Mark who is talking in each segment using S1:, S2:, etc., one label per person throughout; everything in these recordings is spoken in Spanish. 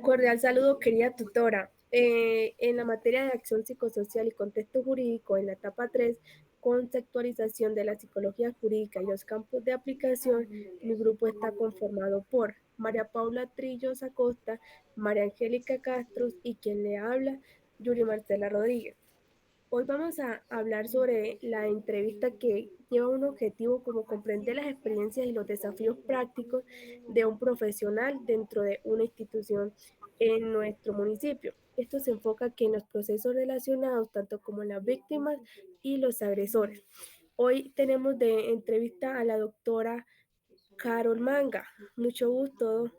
S1: Cordial saludo, querida tutora. En la materia de acción psicosocial y contexto jurídico, en la etapa 3, conceptualización de la psicología jurídica y los campos de aplicación, mi grupo está conformado por María Paula Trillos Acosta, María Angélica Castros y quien le habla, Yuri Marcela Rodríguez. Hoy vamos a hablar sobre la entrevista que lleva un objetivo como comprender las experiencias y los desafíos prácticos de un profesional dentro de una institución en nuestro municipio. Esto se enfoca que en los procesos relacionados tanto como en las víctimas y los agresores. Hoy tenemos de entrevista a la doctora Carol Manga. Mucho gusto.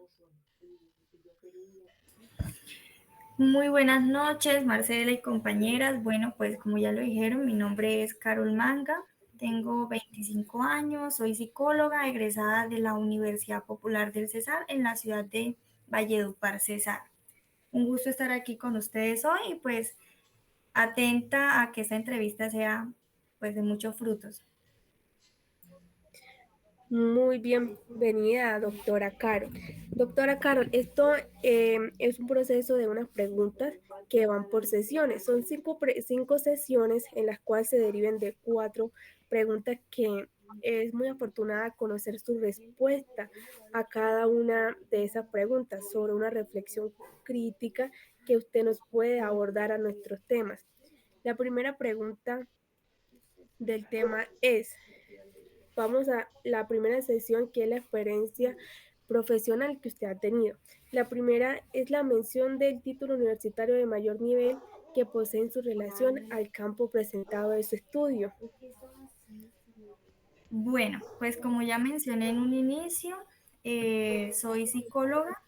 S2: Muy buenas noches, Marcela y compañeras. Bueno, pues como ya lo dijeron, mi nombre es Carol Manga, tengo 25 años, soy psicóloga egresada de la Universidad Popular del Cesar en la ciudad de Valledupar, Cesar. Un gusto estar aquí con ustedes hoy y pues atenta a que esta entrevista sea pues de muchos frutos.
S1: Muy bienvenida, doctora Carol. Doctora Carol, esto es un proceso de unas preguntas que van por sesiones. Son cinco sesiones en las cuales se deriven de 4 preguntas que es muy afortunada conocer su respuesta a cada una de esas preguntas sobre una reflexión crítica que usted nos puede abordar a nuestros temas. La primera pregunta del tema es, vamos a la primera sesión, que es la experiencia profesional que usted ha tenido. La primera es la mención del título universitario de mayor nivel que posee en su relación al campo presentado de su estudio.
S2: Bueno, pues como ya mencioné en un inicio, soy psicóloga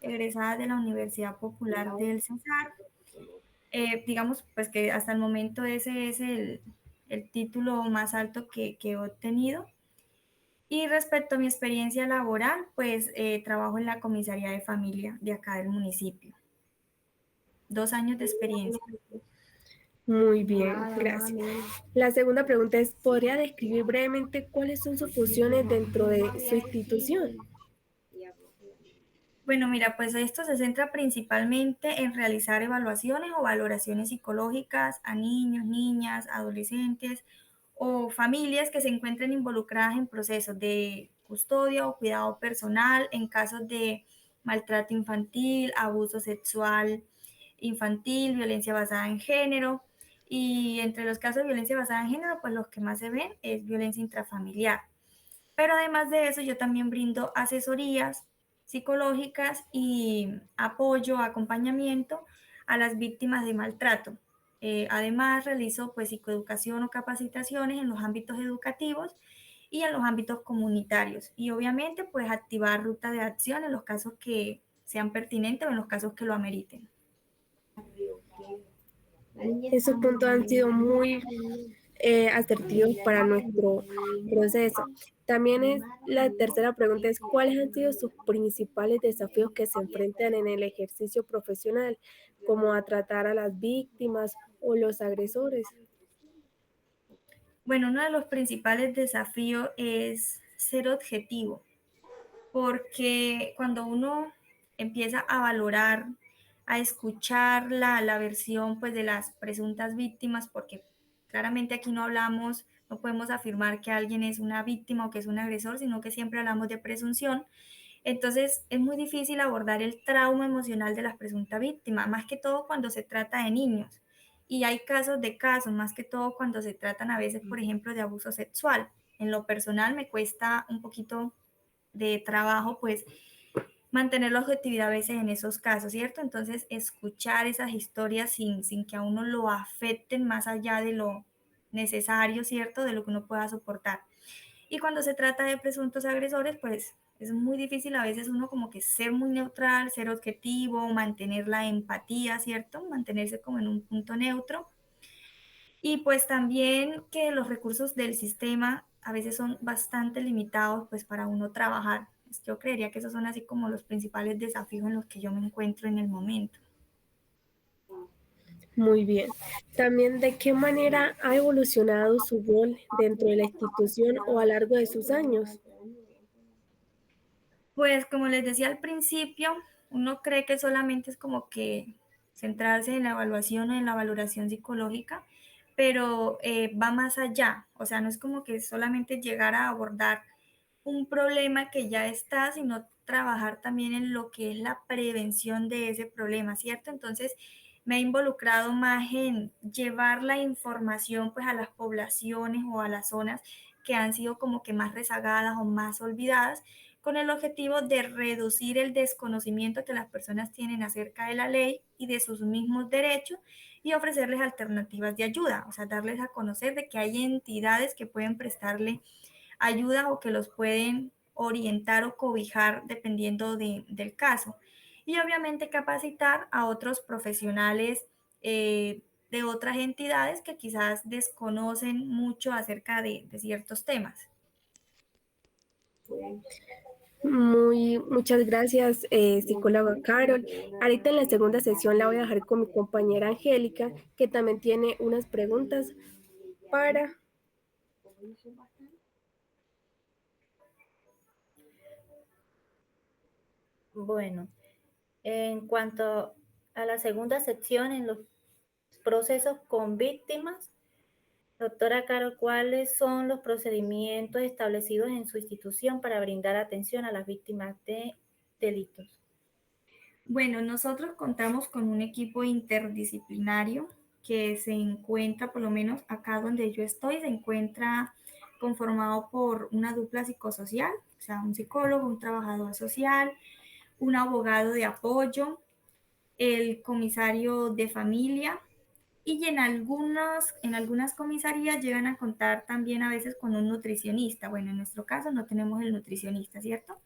S2: egresada de la Universidad Popular del Cesar. Digamos, pues que hasta el momento ese es el título más alto que he obtenido. Y respecto a mi experiencia laboral, pues trabajo en la comisaría de familia de acá del municipio. 2 años de experiencia.
S1: Muy bien, gracias. La segunda pregunta es, ¿podría describir brevemente cuáles son sus funciones dentro de su institución?
S2: Bueno, mira, pues esto se centra principalmente en realizar evaluaciones o valoraciones psicológicas a niños, niñas, adolescentes o familias que se encuentren involucradas en procesos de custodia o cuidado personal en casos de maltrato infantil, abuso sexual infantil, violencia basada en género. Y entre los casos de violencia basada en género, pues los que más se ven es violencia intrafamiliar. Pero además de eso, yo también brindo asesorías psicológicas y apoyo, acompañamiento a las víctimas de maltrato. Además, realizo pues psicoeducación o capacitaciones en los ámbitos educativos y en los ámbitos comunitarios. Y obviamente, pues activar rutas de acción en los casos que sean pertinentes o en los casos que lo ameriten.
S1: Esos puntos han sido muy asertivos para nuestro proceso. También es la tercera pregunta es, ¿cuáles han sido sus principales desafíos que se enfrentan en el ejercicio profesional, como a tratar a las víctimas o los agresores?
S2: Bueno, uno de los principales desafíos es ser objetivo, porque cuando uno empieza a valorar, a escuchar la versión pues, de las presuntas víctimas, porque claramente aquí no hablamos, no podemos afirmar que alguien es una víctima o que es un agresor, sino que siempre hablamos de presunción. Entonces es muy difícil abordar el trauma emocional de la presunta víctima, más que todo cuando se trata de niños. Y hay casos de casos, más que todo cuando se tratan a veces, por ejemplo, de abuso sexual. En lo personal me cuesta un poquito de trabajo, pues mantener la objetividad a veces en esos casos, ¿cierto? Entonces, escuchar esas historias sin que a uno lo afecten más allá de lo necesario, ¿cierto? De lo que uno pueda soportar. Y cuando se trata de presuntos agresores, pues es muy difícil a veces uno como que ser muy neutral, ser objetivo, mantener la empatía, ¿cierto? Mantenerse como en un punto neutro. Y pues también que los recursos del sistema a veces son bastante limitados pues para uno trabajar. Yo creería que esos son así como los principales desafíos en los que yo me encuentro en el momento.
S1: Muy bien. También, ¿de qué manera ha evolucionado su rol dentro de la institución o a lo largo de sus años?
S2: Pues como les decía al principio, uno cree que solamente es como que centrarse en la evaluación o en la valoración psicológica, pero va más allá. O sea, no es como que solamente llegar a abordar un problema que ya está, sino trabajar también en lo que es la prevención de ese problema, ¿cierto? Entonces, me he involucrado más en llevar la información pues a las poblaciones o a las zonas que han sido como que más rezagadas o más olvidadas, con el objetivo de reducir el desconocimiento que las personas tienen acerca de la ley y de sus mismos derechos y ofrecerles alternativas de ayuda, o sea, darles a conocer de que hay entidades que pueden prestarle ayuda o que los pueden orientar o cobijar dependiendo del caso. Y obviamente capacitar a otros profesionales de otras entidades que quizás desconocen mucho acerca de ciertos temas.
S1: Muchas gracias, psicóloga Carol. Ahorita en la segunda sesión la voy a dejar con mi compañera Angélica, que también tiene unas preguntas para...
S3: Bueno, en cuanto a la segunda sección, en los procesos con víctimas, doctora Caro, ¿cuáles son los procedimientos establecidos en su institución para brindar atención a las víctimas de delitos?
S2: Bueno, nosotros contamos con un equipo interdisciplinario que se encuentra, por lo menos acá donde yo estoy, se encuentra conformado por una dupla psicosocial, o sea, un psicólogo, un trabajador social, un abogado de apoyo, el comisario de familia y en algunas comisarías llegan a contar también a veces con un nutricionista. Bueno, en nuestro caso no tenemos el nutricionista, ¿cierto?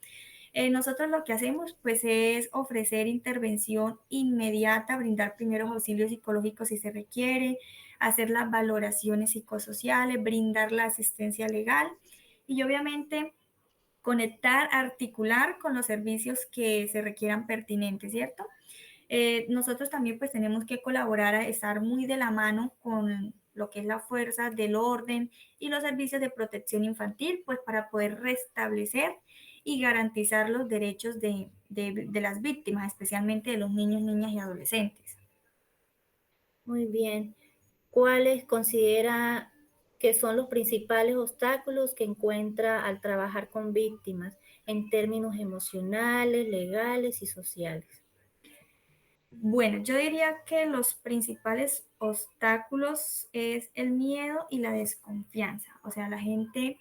S2: Nosotros lo que hacemos pues es ofrecer intervención inmediata, brindar primeros auxilios psicológicos si se requiere, hacer las valoraciones psicosociales, brindar la asistencia legal y obviamente conectar, articular con los servicios que se requieran pertinentes, ¿cierto? Nosotros también pues tenemos que colaborar a estar muy de la mano con lo que es la fuerza del orden y los servicios de protección infantil, pues para poder restablecer y garantizar los derechos de las víctimas, especialmente de los niños, niñas y adolescentes.
S3: Muy bien. ¿Cuáles considera que son los principales obstáculos que encuentra al trabajar con víctimas en términos emocionales, legales y sociales?
S2: Bueno, yo diría que los principales obstáculos es el miedo y la desconfianza. O sea, la gente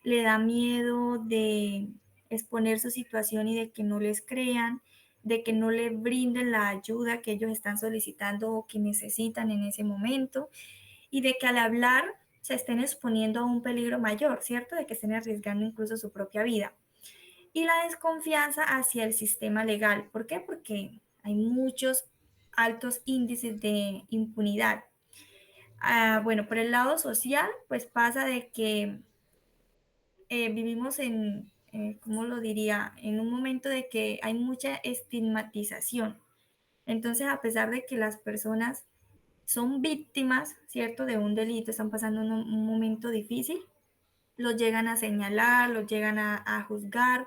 S2: le da miedo de exponer su situación y de que no les crean, de que no les brinden la ayuda que ellos están solicitando o que necesitan en ese momento y de que al hablar se estén exponiendo a un peligro mayor, ¿cierto? De que estén arriesgando incluso su propia vida y la desconfianza hacia el sistema legal. ¿Por qué? Porque hay muchos altos índices de impunidad. Bueno, por el lado social, pues pasa de que vivimos en, ¿cómo lo diría? En un momento de que hay mucha estigmatización. Entonces, a pesar de que las personas son víctimas, ¿cierto?, de un delito, están pasando un momento difícil, los llegan a señalar, los llegan a juzgar,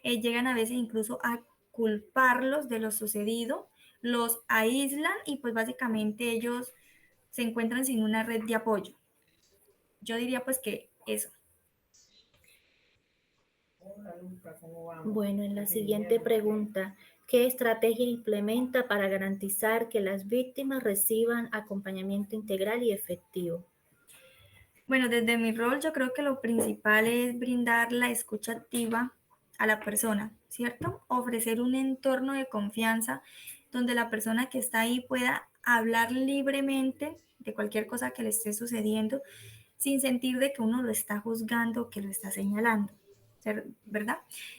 S2: llegan a veces incluso a culparlos de lo sucedido, los aíslan y pues básicamente ellos se encuentran sin una red de apoyo. Yo diría pues que eso.
S3: Bueno, en la siguiente pregunta, ¿qué estrategia implementa para garantizar que las víctimas reciban acompañamiento integral y efectivo?
S2: Bueno, desde mi rol yo creo que lo principal es brindar la escucha activa a la persona, ¿cierto? Ofrecer un entorno de confianza donde la persona que está ahí pueda hablar libremente de cualquier cosa que le esté sucediendo sin sentir de que uno lo está juzgando o que lo está señalando, ¿verdad?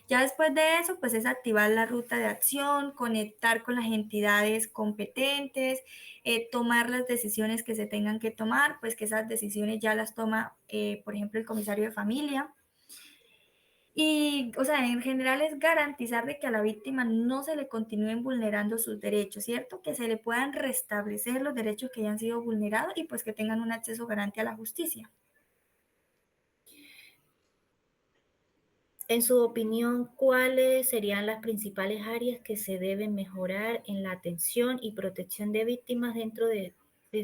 S2: Ya después de eso, pues es activar la ruta de acción, conectar con las entidades competentes, tomar las decisiones que se tengan que tomar, pues que esas decisiones ya las toma, por ejemplo, el comisario de familia. Y, o sea, en general es garantizar de que a la víctima no se le continúen vulnerando sus derechos, ¿cierto? Que se le puedan restablecer los derechos que hayan sido vulnerados y pues que tengan un acceso garante a la justicia.
S3: En su opinión, ¿cuáles serían las principales áreas que se deben mejorar en la atención y protección de víctimas dentro de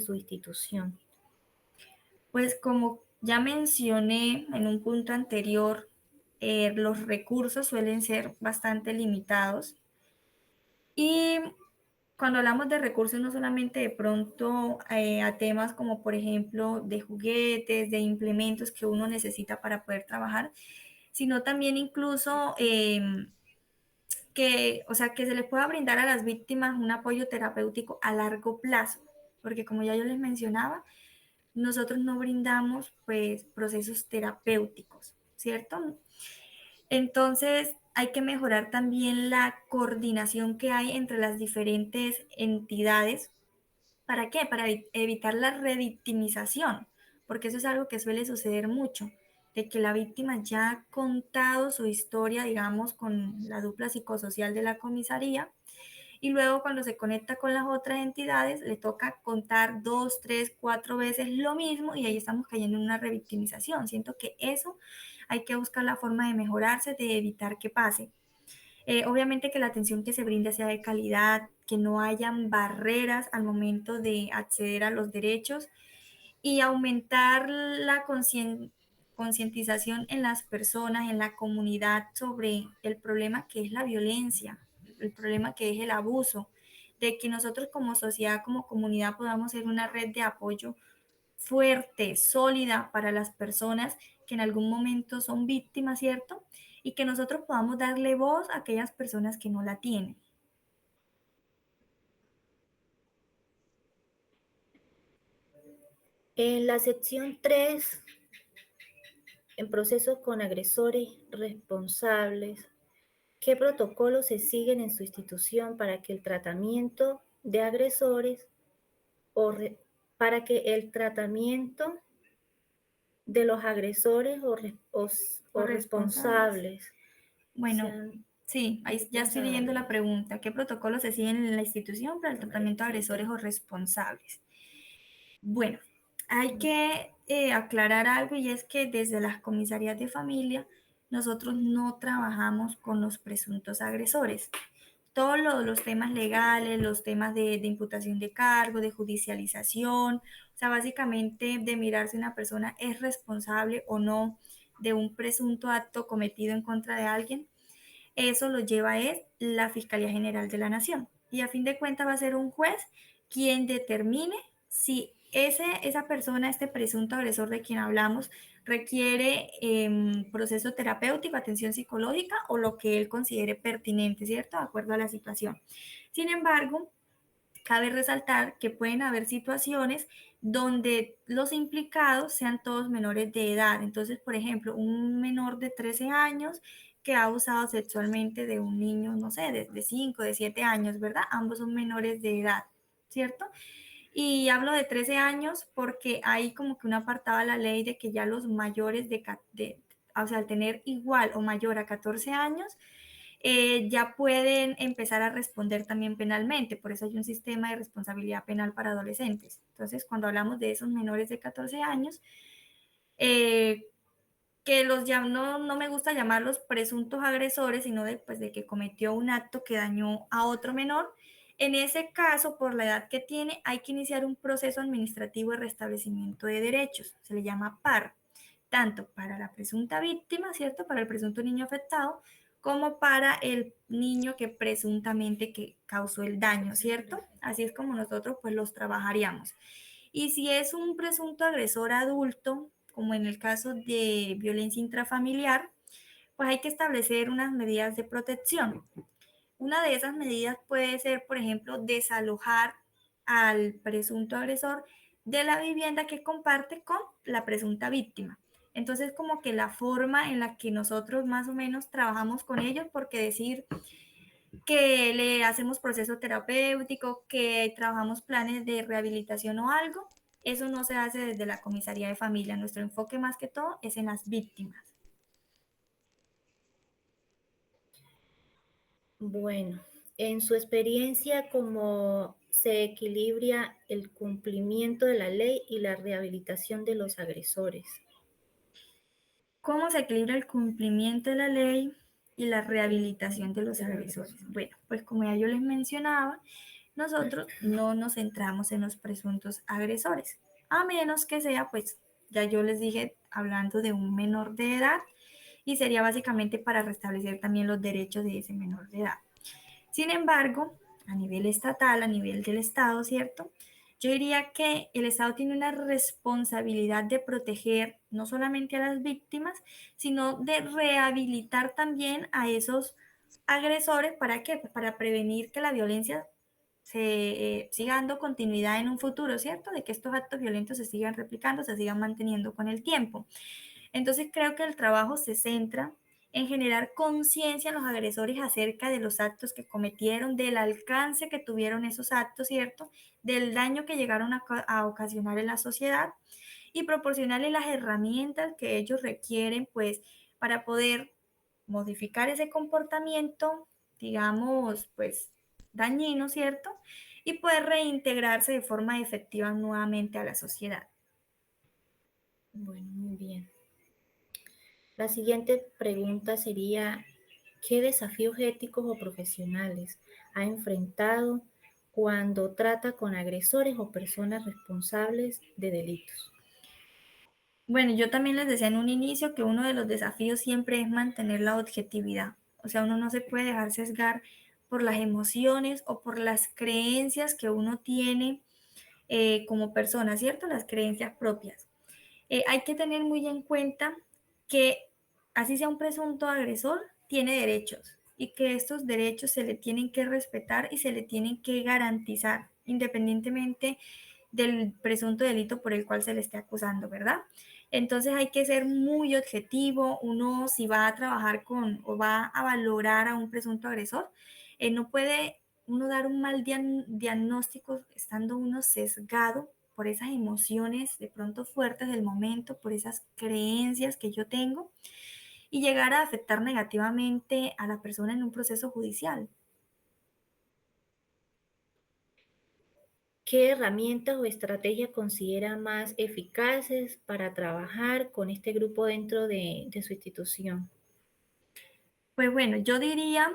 S3: su institución?
S2: Pues como ya mencioné en un punto anterior, los recursos suelen ser bastante limitados y cuando hablamos de recursos no solamente de pronto a temas como por ejemplo de juguetes, de implementos que uno necesita para poder trabajar, sino también incluso que, o sea, que se les pueda brindar a las víctimas un apoyo terapéutico a largo plazo, porque como ya yo les mencionaba, nosotros no brindamos pues procesos terapéuticos, ¿cierto? Entonces hay que mejorar también la coordinación que hay entre las diferentes entidades. ¿Para qué? Para evitar la revictimización, porque eso es algo que suele suceder mucho, de que la víctima ya ha contado su historia, digamos, con la dupla psicosocial de la comisaría, y luego cuando se conecta con las otras entidades le toca contar 2, 3, 4 veces lo mismo y ahí estamos cayendo en una revictimización. Siento que eso hay que buscar la forma de mejorarse, de evitar que pase. Obviamente que la atención que se brinda sea de calidad, que no hayan barreras al momento de acceder a los derechos y aumentar la concientización en las personas, en la comunidad sobre el problema que es la violencia, el problema que es el abuso, de que nosotros como sociedad, como comunidad podamos ser una red de apoyo fuerte, sólida para las personas que en algún momento son víctimas, ¿cierto? Y que nosotros podamos darle voz a aquellas personas que no la tienen.
S3: En la sección 3, en procesos con agresores responsables, ¿qué protocolos se siguen en su institución para que el tratamiento de agresores para que el tratamiento de los agresores o responsables
S2: Bueno,
S3: sean
S2: sí, ahí ya estoy leyendo la pregunta. ¿Qué protocolos se siguen en la institución para el tratamiento de agresores o responsables? Bueno, hay que aclarar algo y es que desde las comisarías de familia nosotros no trabajamos con los presuntos agresores. Todos los temas legales, los temas de imputación de cargo, de judicialización, o sea, básicamente de mirar si una persona es responsable o no de un presunto acto cometido en contra de alguien, eso lo lleva es la Fiscalía General de la Nación. Y a fin de cuentas va a ser un juez quien determine si esa persona, este presunto agresor de quien hablamos, requiere proceso terapéutico, atención psicológica o lo que él considere pertinente, ¿cierto? De acuerdo a la situación. Sin embargo, cabe resaltar que pueden haber situaciones donde los implicados sean todos menores de edad. Entonces, por ejemplo, un menor de 13 años que ha abusado sexualmente de un niño, no sé, de 5, de 7 años, ¿verdad? Ambos son menores de edad, ¿cierto? Y hablo de 13 años porque hay como que un apartado de la ley de que ya los mayores o sea, al tener igual o mayor a 14 años, ya pueden empezar a responder también penalmente. Por eso hay un sistema de responsabilidad penal para adolescentes. Entonces, cuando hablamos de esos menores de 14 años, eh, que no me gusta llamarlos presuntos agresores, sino de que cometió un acto que dañó a otro menor. En ese caso, por la edad que tiene, hay que iniciar un proceso administrativo de restablecimiento de derechos. Se le llama PAR, tanto para la presunta víctima, ¿cierto? Para el presunto niño afectado, como para el niño que presuntamente que causó el daño, ¿cierto? Así es como nosotros pues los trabajaríamos. Y si es un presunto agresor adulto, como en el caso de violencia intrafamiliar, pues hay que establecer unas medidas de protección. Una de esas medidas puede ser, por ejemplo, desalojar al presunto agresor de la vivienda que comparte con la presunta víctima. Entonces, como que la forma en la que nosotros más o menos trabajamos con ellos, porque decir que le hacemos proceso terapéutico, que trabajamos planes de rehabilitación o algo, eso no se hace desde la comisaría de familia. Nuestro enfoque más que todo es en las víctimas.
S3: bueno. En su experiencia, ¿cómo se equilibra el cumplimiento de la ley y la rehabilitación de los agresores?
S2: ¿Cómo se equilibra el cumplimiento de la ley y la rehabilitación de los agresores? Bueno, pues como ya yo les mencionaba, nosotros no nos centramos en los presuntos agresores, a menos que sea, pues ya yo les dije, hablando de un menor de edad, y sería básicamente para restablecer también los derechos de ese menor de edad. Sin embargo, a nivel estatal, a nivel del Estado, ¿cierto? Yo diría que el Estado tiene una responsabilidad de proteger no solamente a las víctimas, sino de rehabilitar también a esos agresores. ¿Para qué? Pues para prevenir que la violencia siga dando continuidad en un futuro, ¿cierto? De que estos actos violentos se sigan replicando, se sigan manteniendo con el tiempo. Entonces creo que el trabajo se centra en generar conciencia en los agresores acerca de los actos que cometieron, del alcance que tuvieron esos actos, ¿cierto? Del daño que llegaron a ocasionar en la sociedad y proporcionarles las herramientas que ellos requieren, pues, para poder modificar ese comportamiento, digamos, pues, dañino, ¿cierto? Y poder reintegrarse de forma efectiva nuevamente a la sociedad.
S3: Bueno, muy bien. La siguiente pregunta sería, ¿qué desafíos éticos o profesionales ha enfrentado cuando trata con agresores o personas responsables de delitos?
S2: Bueno, yo también les decía en un inicio que uno de los desafíos siempre es mantener la objetividad. O sea, uno no se puede dejar sesgar por las emociones o por las creencias que uno tiene como persona, ¿cierto? Las creencias propias. Hay que tener muy en cuenta que así sea un presunto agresor, tiene derechos y que estos derechos se le tienen que respetar y se le tienen que garantizar independientemente del presunto delito por el cual se le esté acusando, ¿verdad? Entonces hay que ser muy objetivo. Uno si va a trabajar con o va a valorar a un presunto agresor, no puede uno dar un mal diagnóstico estando uno sesgado por esas emociones de pronto fuertes del momento, por esas creencias que yo tengo y llegar a afectar negativamente a la persona en un proceso judicial.
S3: ¿Qué herramientas o estrategias considera más eficaces para trabajar con este grupo dentro de su institución?
S2: Pues bueno, yo diría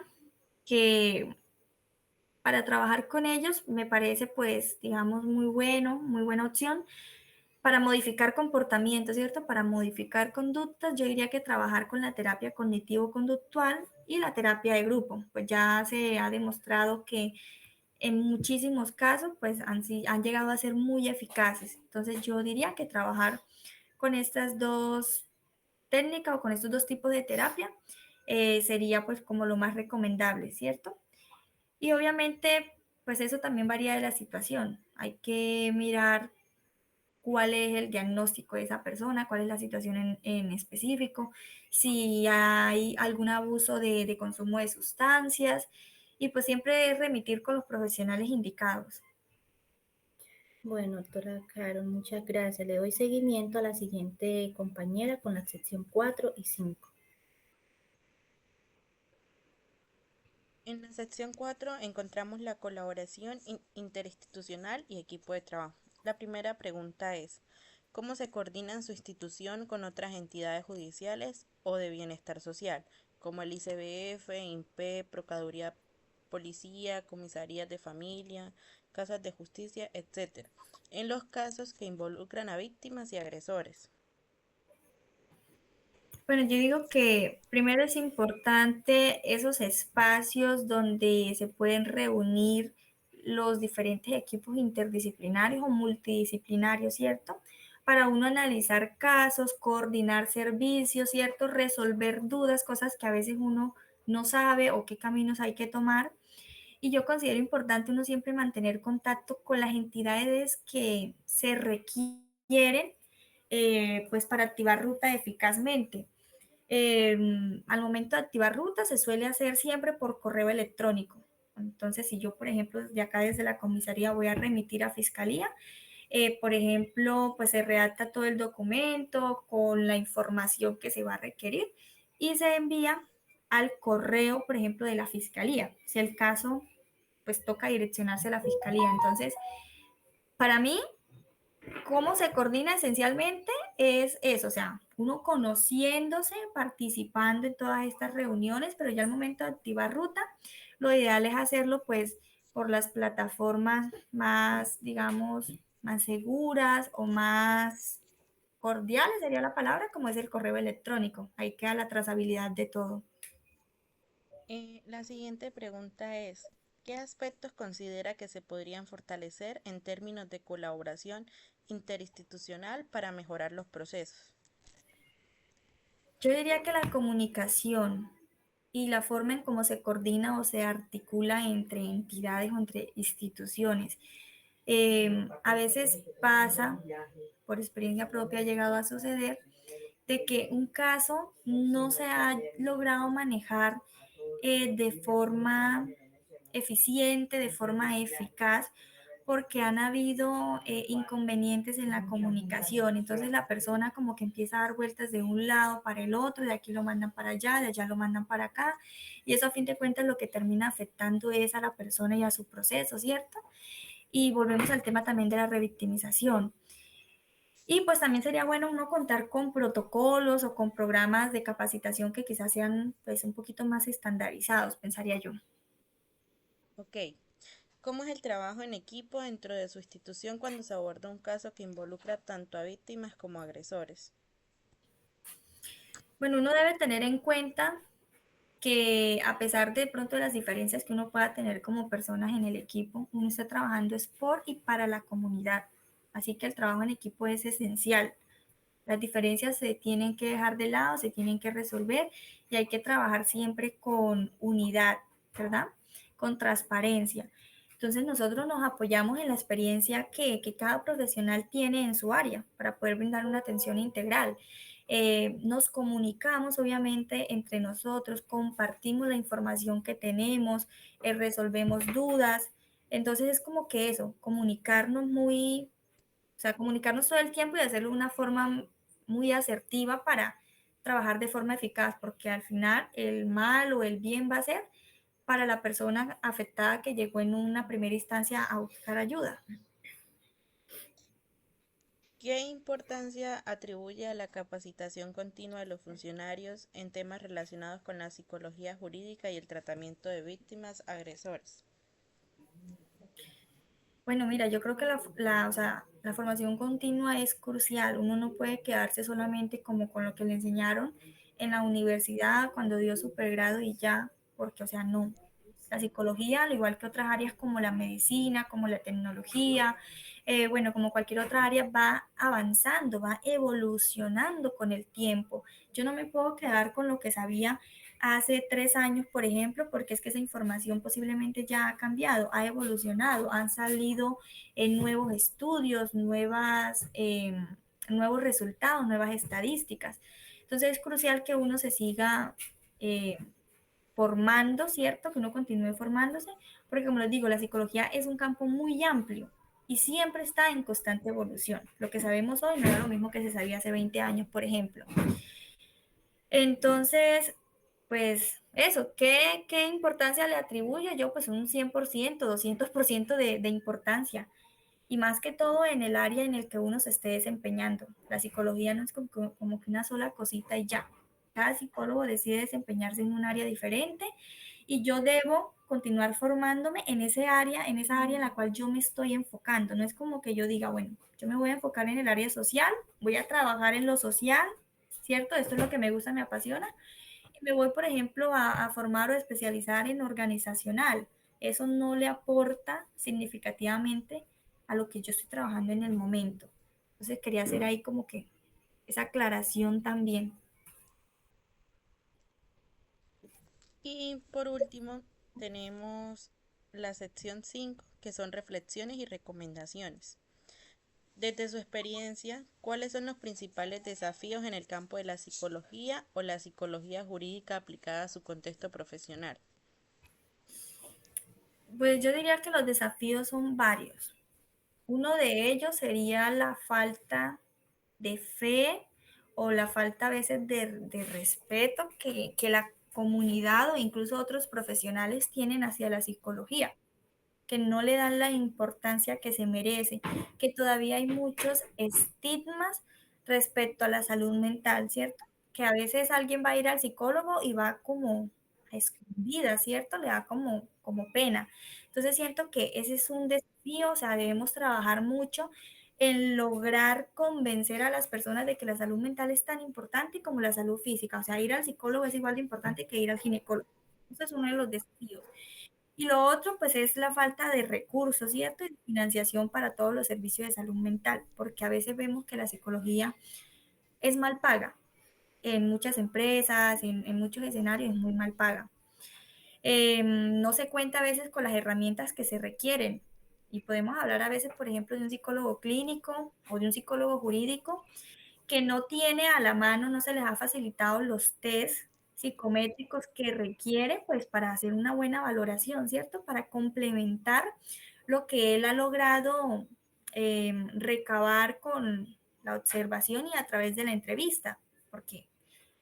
S2: que para trabajar con ellos me parece pues digamos muy bueno, muy buena opción. Para modificar comportamientos, ¿cierto? Para modificar conductas, yo diría que trabajar con la terapia cognitivo-conductual y la terapia de grupo. Pues ya se ha demostrado que en muchísimos casos, pues han llegado a ser muy eficaces. Entonces yo diría que trabajar con estas dos técnicas o con estos dos tipos de terapia sería pues como lo más recomendable, ¿cierto? Y obviamente, pues eso también varía de la situación. Hay que mirar cuál es el diagnóstico de esa persona, cuál es la situación en específico, si hay algún abuso de consumo de sustancias y pues siempre remitir con los profesionales indicados.
S3: Bueno, doctora Carol, muchas gracias. Le doy seguimiento a la siguiente compañera con la sección 4 y 5.
S4: En la sección 4 encontramos la colaboración interinstitucional y equipo de trabajo. La primera pregunta es, ¿cómo se coordina su institución con otras entidades judiciales o de bienestar social, como el ICBF, INPE, Procuraduría Policía, comisarías de familia, casas de justicia, etcétera, en los casos que involucran a víctimas y agresores?
S2: Bueno, yo digo que primero es importante esos espacios donde se pueden reunir los diferentes equipos interdisciplinarios o multidisciplinarios, ¿cierto? Para uno analizar casos, coordinar servicios, ¿cierto? Resolver dudas, cosas que a veces uno no sabe o qué caminos hay que tomar. Y yo considero importante uno siempre mantener contacto con las entidades que se requieren pues para activar ruta eficazmente. Al momento de activar ruta se suele hacer siempre por correo electrónico. Entonces, si yo, por ejemplo, de acá desde la comisaría voy a remitir a fiscalía, por ejemplo, pues se redacta todo el documento con la información que se va a requerir y se envía al correo, por ejemplo, de la fiscalía. Si el caso, pues toca direccionarse a la fiscalía. Entonces, para mí, ¿cómo se coordina esencialmente? Es eso, o sea, uno conociéndose, participando en todas estas reuniones, pero ya al momento de activar ruta, lo ideal es hacerlo pues por las plataformas más, digamos, más seguras o más cordiales sería la palabra, como es el correo electrónico. Ahí queda la trazabilidad de todo.
S4: La siguiente pregunta es, ¿qué aspectos considera que se podrían fortalecer en términos de colaboración interinstitucional para mejorar los procesos?
S2: Yo diría que la comunicación y la forma en cómo se coordina o se articula entre entidades o entre instituciones. A veces pasa, por experiencia propia ha llegado a suceder, de que un caso no se ha logrado manejar de forma eficiente, de forma eficaz, porque han habido inconvenientes en la comunicación. Entonces la persona como que empieza a dar vueltas de un lado para el otro, de aquí lo mandan para allá, de allá lo mandan para acá, y eso a fin de cuentas lo que termina afectando es a la persona y a su proceso, ¿cierto? Y volvemos al tema también de la revictimización. Y pues también sería bueno uno contar con protocolos o con programas de capacitación que quizás sean pues un poquito más estandarizados, pensaría yo.
S4: Ok. ¿Cómo es el trabajo en equipo dentro de su institución cuando se aborda un caso que involucra tanto a víctimas como a agresores?
S2: Bueno, uno debe tener en cuenta que a pesar de pronto las diferencias que uno pueda tener como personas en el equipo, uno está trabajando es por y para la comunidad. Así que el trabajo en equipo es esencial. Las diferencias se tienen que dejar de lado, se tienen que resolver y hay que trabajar siempre con unidad, ¿verdad? Con transparencia. Entonces nosotros nos apoyamos en la experiencia que cada profesional tiene en su área para poder brindar una atención integral. Nos comunicamos obviamente entre nosotros, compartimos la información que tenemos, resolvemos dudas. Entonces es como que eso, comunicarnos muy, o sea, comunicarnos todo el tiempo y hacerlo de una forma muy asertiva para trabajar de forma eficaz, porque al final el mal o el bien va a ser para la persona afectada que llegó en una primera instancia a buscar ayuda.
S4: ¿Qué importancia atribuye a la capacitación continua de los funcionarios en temas relacionados con la psicología jurídica y el tratamiento de víctimas agresores?
S2: Bueno, mira, yo creo que o sea, la formación continua es crucial. Uno no puede quedarse solamente como con lo que le enseñaron en la universidad cuando dio su pregrado y ya, porque, o sea, no. La psicología, al igual que otras áreas como la medicina, como la tecnología, bueno, como cualquier otra área, va avanzando, va evolucionando con el tiempo. Yo no me puedo quedar con lo que sabía hace 3 años, por ejemplo, porque es que esa información posiblemente ya ha cambiado, ha evolucionado, han salido nuevos estudios, nuevos resultados, nuevas estadísticas. Entonces es crucial que uno se siga formando, ¿cierto? Que uno continúe formándose, porque como les digo, la psicología es un campo muy amplio y siempre está en constante evolución. Lo que sabemos hoy no era lo mismo que se sabía hace 20 años, por ejemplo. Entonces, pues eso, ¿qué importancia le atribuyo yo? Pues un 100%, 200% de importancia. Y más que todo en el área en el que uno se esté desempeñando. La psicología no es como que una sola cosita y ya. Cada psicólogo decide desempeñarse en un área diferente y yo debo continuar formándome en esa área en la cual yo me estoy enfocando. No es como que yo diga, bueno, yo me voy a enfocar en el área social, voy a trabajar en lo social, ¿cierto? Esto es lo que me gusta, me apasiona. Y me voy, por ejemplo, a formar o especializar en organizacional. Eso no le aporta significativamente a lo que yo estoy trabajando en el momento. Entonces quería hacer ahí como que esa aclaración también.
S4: Y por último, tenemos la sección 5, que son reflexiones y recomendaciones. Desde su experiencia, ¿cuáles son los principales desafíos en el campo de la psicología o la psicología jurídica aplicada a su contexto profesional?
S2: Pues yo diría que los desafíos son varios. Uno de ellos sería la falta de fe o la falta a veces de respeto que la comunidad o incluso otros profesionales tienen hacia la psicología, que no le dan la importancia que se merece, que todavía hay muchos estigmas respecto a la salud mental, ¿cierto? Que a veces alguien va a ir al psicólogo y va como a escondida, ¿cierto? Le da como pena. Entonces siento que ese es un desafío, o sea, debemos trabajar mucho en lograr convencer a las personas de que la salud mental es tan importante como la salud física. O sea, ir al psicólogo es igual de importante que ir al ginecólogo. Eso es uno de los desafíos. Y lo otro, pues, es la falta de recursos, ¿cierto? Y de financiación para todos los servicios de salud mental, porque a veces vemos que la psicología es mal paga. En muchas empresas, en muchos escenarios es muy mal paga. No se cuenta a veces con las herramientas que se requieren. Y podemos hablar a veces, por ejemplo, de un psicólogo clínico o de un psicólogo jurídico que no tiene a la mano, no se les ha facilitado los test psicométricos que requiere pues para hacer una buena valoración, ¿cierto? Para complementar lo que él ha logrado recabar con la observación y a través de la entrevista, porque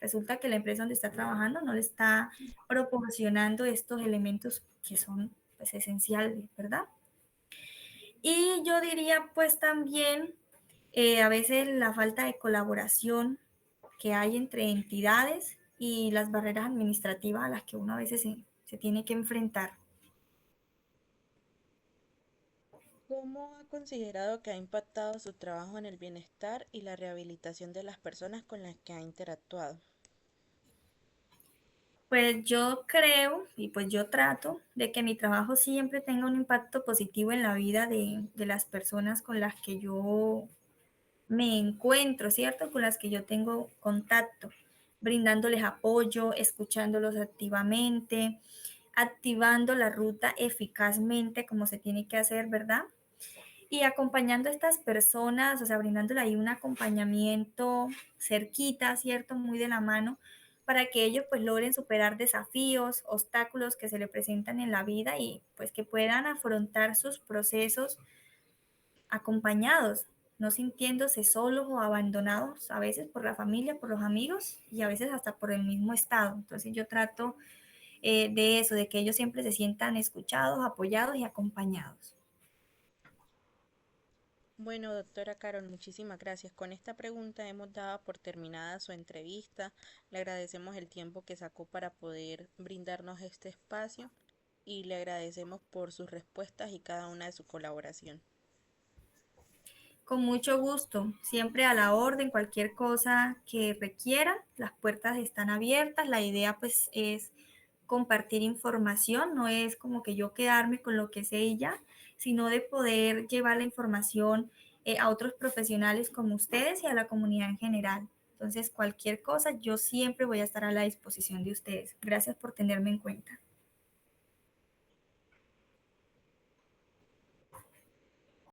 S2: resulta que la empresa donde está trabajando no le está proporcionando estos elementos que son pues esenciales, ¿verdad? Y yo diría pues también a veces la falta de colaboración que hay entre entidades y las barreras administrativas a las que uno a veces se tiene que enfrentar.
S4: ¿Cómo ha considerado que ha impactado su trabajo en el bienestar y la rehabilitación de las personas con las que ha interactuado?
S2: Pues yo creo y pues yo trato de que mi trabajo siempre tenga un impacto positivo en la vida de las personas con las que yo me encuentro, ¿cierto? Con las que yo tengo contacto, brindándoles apoyo, escuchándolos activamente, activando la ruta eficazmente como se tiene que hacer, ¿verdad? Y acompañando a estas personas, o sea, brindándole ahí un acompañamiento cerquita, ¿cierto? Muy de la mano, para que ellos pues logren superar desafíos, obstáculos que se le presentan en la vida y pues que puedan afrontar sus procesos acompañados, no sintiéndose solos o abandonados a veces por la familia, por los amigos y a veces hasta por el mismo Estado. Entonces yo trato de eso, de que ellos siempre se sientan escuchados, apoyados y acompañados.
S4: Bueno, doctora Carol, muchísimas gracias. Con esta pregunta hemos dado por terminada su entrevista. Le agradecemos el tiempo que sacó para poder brindarnos este espacio y le agradecemos por sus respuestas y cada una de su colaboración.
S2: Con mucho gusto, siempre a la orden, cualquier cosa que requieran, las puertas están abiertas. La idea pues es compartir información, no es como que yo quedarme con lo que sé y ya, sino de poder llevar la información a otros profesionales como ustedes y a la comunidad en general. Entonces, cualquier cosa, yo siempre voy a estar a la disposición de ustedes. Gracias por tenerme en cuenta.